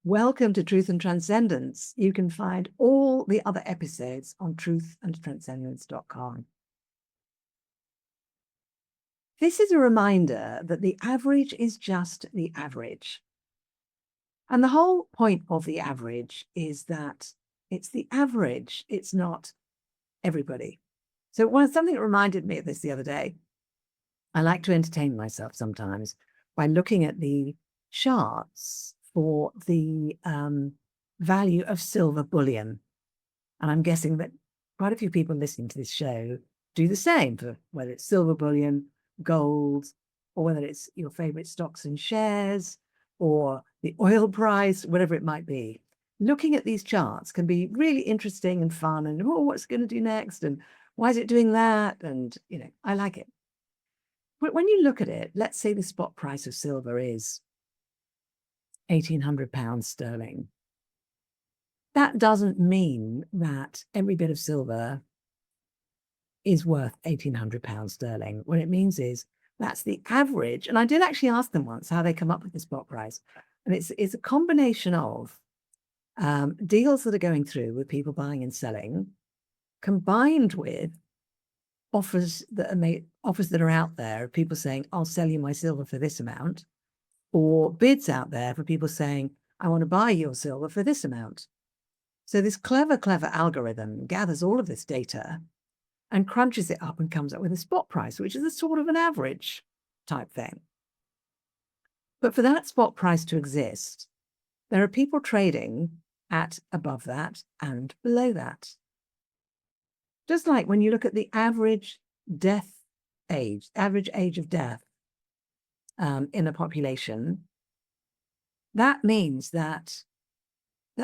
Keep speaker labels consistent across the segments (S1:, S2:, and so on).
S1: Welcome to Truth and Transcendence. You can find all the other episodes on truthandtranscendence.com. This is a reminder that the average is just the average. And the whole point of the average is that it's the average, it's not everybody. So something that reminded me of this the other day, I like to entertain myself sometimes by looking at the charts for the value of silver bullion. And I'm guessing that quite a few people listening to this show do the same for whether it's silver bullion, gold, or whether it's your favorite stocks and shares or the oil price, whatever it might be. Looking at these charts can be really interesting and fun and, oh, what's it going to do next? And why is it doing that? And, I like it. But when you look at it, let's say the spot price of silver is £1,800 sterling. That doesn't mean that every bit of silver is worth £1,800 sterling. What it means is that's the average. And I did actually ask them once how they come up with the spot price. And it's a combination of deals that are going through with people buying and selling, combined with offers that are out there, people saying, I'll sell you my silver for this amount, or bids out there for people saying, I want to buy your silver for this amount. So this clever algorithm gathers all of this data and crunches it up and comes up with a spot price, which is a sort of an average type thing. But for that spot price to exist, there are people trading at above that and below that. Just like when you look at the average age of death in a population, that means that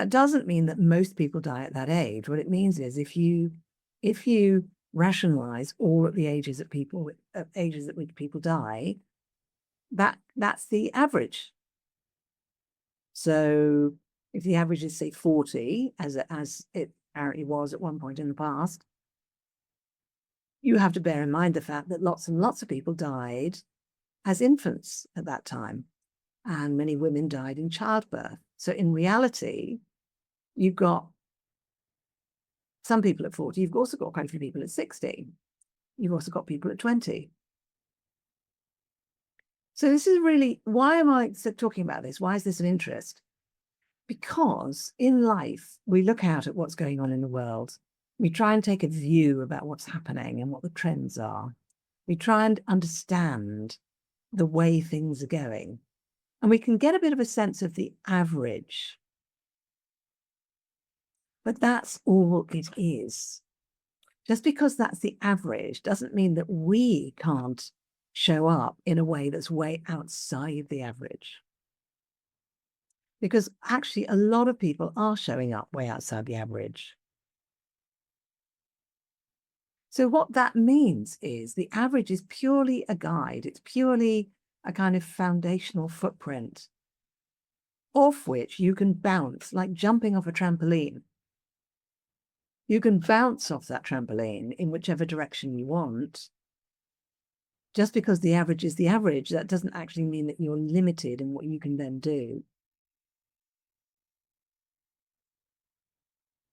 S1: doesn't mean that most people die at that age. What it means is if you rationalize all of the ages at which people die, that's the average. So if the average is, say, 40, as it apparently was at one point in the past, you have to bear in mind the fact that lots and lots of people died as infants at that time, and many women died in childbirth. So in reality, you've got some people at 40. You've also got quite a few people at 60. You've also got people at 20. So this is really, why am I talking about this? Why is this an interest? Because in life, we look out at what's going on in the world. We try and take a view about what's happening and what the trends are. We try and understand the way things are going. And we can get a bit of a sense of the average. But that's all it is. Just because that's the average doesn't mean that we can't show up in a way that's way outside the average. Because actually, a lot of people are showing up way outside the average. So what that means is the average is purely a guide. It's purely a kind of foundational footprint off which you can bounce, like jumping off a trampoline. You can bounce off that trampoline in whichever direction you want. Just because the average is the average, that doesn't actually mean that you're limited in what you can then do.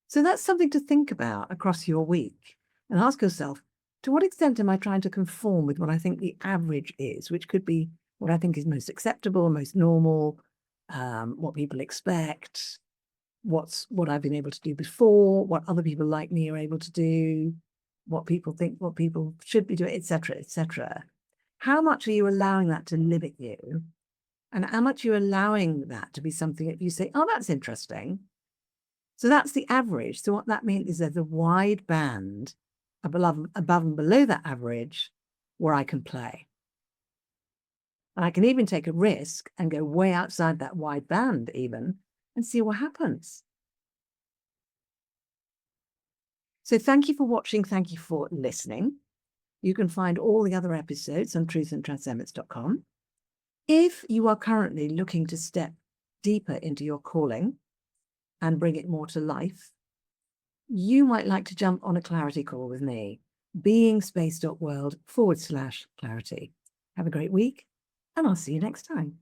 S1: So that's something to think about across your week, and ask yourself, to what extent am I trying to conform with what I think the average is, which could be what I think is most acceptable, most normal, what people expect, what I've been able to do before, what other people like me are able to do, what people think, what people should be doing, etc., etc. How much are you allowing that to limit you? And how much are you allowing that to be something that you say, oh, that's interesting. So that's the average. So what that means is there's a wide band above and below that average where I can play. And I can even take a risk and go way outside that wide band even and see what happens. So thank you for watching. Thank you for listening. You can find all the other episodes on truthandtranscendence.com. If you are currently looking to step deeper into your calling and bring it more to life, you might like to jump on a clarity call with me, beingspace.world/clarity. Have a great week, and I'll see you next time.